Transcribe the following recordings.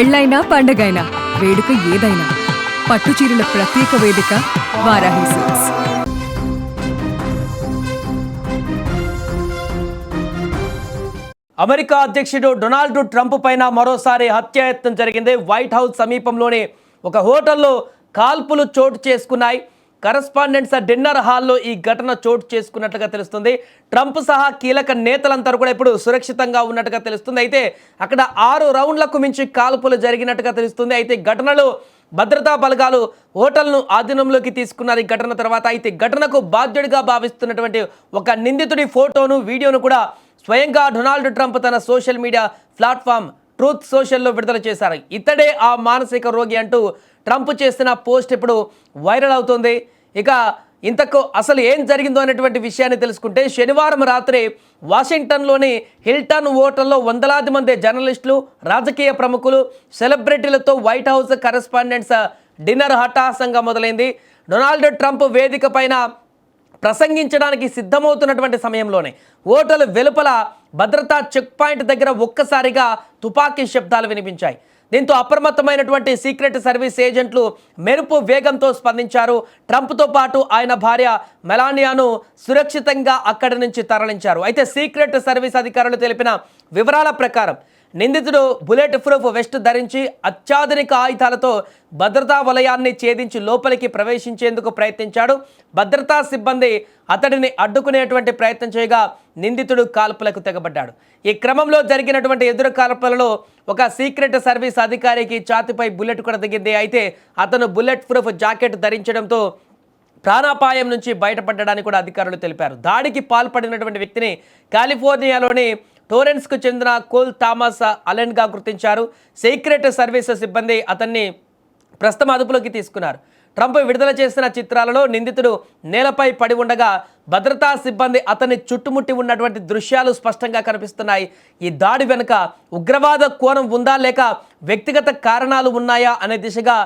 పెళ్ళైనా పండగైనా వేడుక ఏదైనా పట్టుచీరల ప్రత్యేక వేదిక వారాహి సిల్క్స్. అమెరికా అధ్యక్షుడు డొనాల్డ్ ట్రంప్ పైన మరోసారి హత్యాయత్నం జరిగింది. వైట్ హౌస్ సమీపంలోని ఒక హోటల్లో కాల్పులు చోటు చేసుకున్నాయి. కరస్పాండెంట్స్ డిన్నర్ హాల్లో ఈ ఘటన చోటు చేసుకున్నట్లుగా తెలుస్తుంది. ట్రంప్ సహా కీలక నేతలంతా కూడా ఇప్పుడు సురక్షితంగా ఉన్నట్టుగా తెలుస్తుంది. అయితే అక్కడ 6 రౌండ్లకు మించి కాల్పులు జరిగినట్టుగా తెలుస్తుంది. అయితే ఘటనలో భద్రతా బలగాలు హోటల్ను ఆధీనంలోకి తీసుకున్నారు. ఈ ఘటన తర్వాత అయితే ఘటనకు బాధ్యుడిగా భావిస్తున్నటువంటి ఒక నిందితుడి ఫోటోను, వీడియోను కూడా స్వయంగా డొనాల్డ్ ట్రంప్ తన సోషల్ మీడియా ప్లాట్ఫామ్ ట్రూత్ సోషల్లో విడుదల చేశారు. ఇతడే ఆ మానసిక రోగి అంటూ ట్రంప్ చేసిన పోస్ట్ ఇప్పుడు వైరల్ అవుతుంది. ఇక ఇంతకు అసలు ఏం జరిగిందో అనేటువంటి విషయాన్ని తెలుసుకుంటే, శనివారం రాత్రి వాషింగ్టన్లోని హిల్టన్ హోటల్లో వందలాది మంది జర్నలిస్టులు, రాజకీయ ప్రముఖులు, సెలబ్రిటీలతో వైట్ హౌస్ కరెస్పాండెంట్స్ డిన్నర్ హఠాత్తుగా మొదలైంది. డొనాల్డ్ ట్రంప్ వేదిక పైన ప్రసంగించడానికి సిద్ధమవుతున్నటువంటి సమయంలోనే హోటల్ వెలుపల భద్రతా చెక్ పాయింట్ దగ్గర ఒక్కసారిగా తుపాకీ శబ్దాలు వినిపించాయి. దీంతో అప్రమత్తమైనటువంటి సీక్రెట్ సర్వీస్ ఏజెంట్లు మెరుపు వేగంతో స్పందించారు. ట్రంప్తో పాటు ఆయన భార్య మెలానియాను సురక్షితంగా అక్కడి నుంచి తరలించారు. అయితే సీక్రెట్ సర్వీస్ అధికారులు తెలిపిన వివరాల ప్రకారం నిందితుడు బుల్లెట్ ప్రూఫ్ వెస్ట్ ధరించి అత్యాధునిక ఆయుధాలతో భద్రతా వలయాన్ని ఛేదించి లోపలికి ప్రవేశించేందుకు ప్రయత్నించాడు. భద్రతా సిబ్బంది అతడిని అడ్డుకునేటువంటి ప్రయత్నం చేయగా నిందితుడు కాల్పులకు తెగబడ్డాడు. ఈ క్రమంలో జరిగినటువంటి ఎదురు కాల్పులలో ఒక సీక్రెట్ సర్వీస్ అధికారికి ఛాతీపై బుల్లెట్ కూడా దిగింది. అయితే అతను బుల్లెట్ ప్రూఫ్ జాకెట్ ధరించడంతో ప్రాణాపాయం నుంచి బయటపడడానికి కూడా అధికారులు తెలిపారు. దాడికి పాల్పడినటువంటి వ్యక్తిని కాలిఫోర్నియాలోని టోరెన్స్కు చెందిన కోల్ థామస్ అలెన్గా గుర్తించారు. సీక్రెట్ సర్వీస్ సిబ్బంది అతన్ని ప్రస్తుతం అదుపులోకి తీసుకున్నారు. ట్రంప్ విడుదల చేసిన చిత్రాలలో నిందితుడు నేలపై పడి ఉండగా భద్రతా సిబ్బంది అతన్ని చుట్టుముట్టి ఉన్నటువంటి దృశ్యాలు స్పష్టంగా కనిపిస్తున్నాయి. ఈ దాడి వెనుక ఉగ్రవాద కోణం ఉందా లేక వ్యక్తిగత కారణాలు ఉన్నాయా అనే దిశగా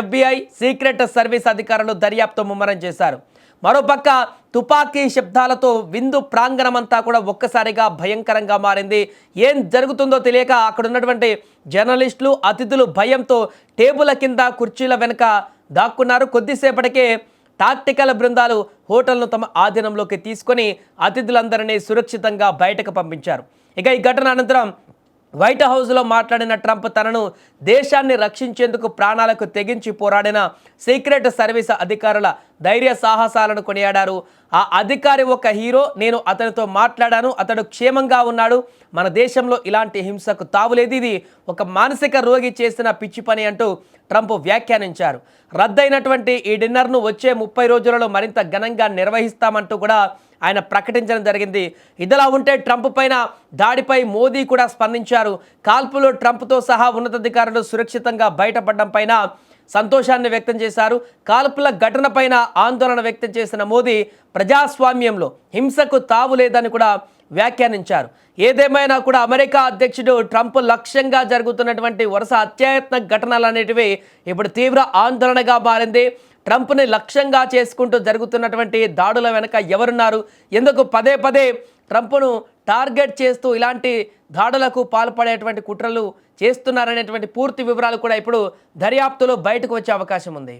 FBI సీక్రెట్ సర్వీస్ అధికారులు దర్యాప్తు ముమ్మరం చేశారు. మరోపక్క తుపాకీ శబ్దాలతో విందు ప్రాంగణమంతా కూడా ఒక్కసారిగా భయంకరంగా మారింది. ఏం జరుగుతుందో తెలియక అక్కడ ఉన్నటువంటి జర్నలిస్టులు, అతిథులు భయంతో టేబుల్ కింద, కుర్చీల వెనుక దాక్కున్నారు. కొద్దిసేపటికే టాక్టికల్ బృందాలు హోటల్ను తమ ఆధీనంలోకి తీసుకొని అతిథులందరినీ సురక్షితంగా బయటకు పంపించారు. ఇక ఈ ఘటన అనంతరం వైట్ హౌస్లో మాట్లాడిన ట్రంప్ తనను దేశాన్ని రక్షించేందుకు ప్రాణాలకు తెగించి పోరాడిన సీక్రెట్ సర్వీస్ అధికారుల ధైర్య సాహసాలను కొనియాడారు. ఆ అధికారి ఒక హీరో, నేను అతనితో మాట్లాడాను, అతడు క్షేమంగా ఉన్నాడు, మన దేశంలో ఇలాంటి హింసకు తావులేదు, ఇది ఒక మానసిక రోగి చేసిన పిచ్చి పని అంటూ ట్రంప్ వ్యాఖ్యానించారు. రద్దయినటువంటి ఈ డిన్నర్ను వచ్చే 30 రోజులలో మరింత ఘనంగా నిర్వహిస్తామంటూ కూడా ఆయన ప్రకటించడం జరిగింది. ఇదిలా ఉంటే ట్రంప్ పైన దాడిపై మోదీ కూడా స్పందించారు. కాల్పులో ట్రంప్తో సహా ఉన్నతాధికారులు సురక్షితంగా బయటపడడం పైన సంతోషాన్ని వ్యక్తం చేశారు. కాల్పుల ఘటన పైన ఆందోళన వ్యక్తం చేసిన మోదీ ప్రజాస్వామ్యంలో హింసకు తావు లేదని కూడా వ్యాఖ్యానించారు. ఏదేమైనా కూడా అమెరికా అధ్యక్షుడు ట్రంప్ లక్ష్యంగా జరుగుతున్నటువంటి వరుస అత్యాయత్న ఘటనలు అనేటివి ఇప్పుడు తీవ్ర ఆందోళనగా మారింది. ట్రంప్ని లక్ష్యంగా చేసుకుంటూ జరుగుతున్నటువంటి దాడుల వెనక ఎవరున్నారు, ఎందుకు పదే పదే ట్రంప్ను టార్గెట్ చేస్తూ ఇలాంటి దాడులకు పాల్పడేటువంటి కుట్రలు చేస్తున్నారనేటువంటి పూర్తి వివరాలు కూడా ఇప్పుడు దర్యాప్తులో బయటకు వచ్చే అవకాశం ఉంది.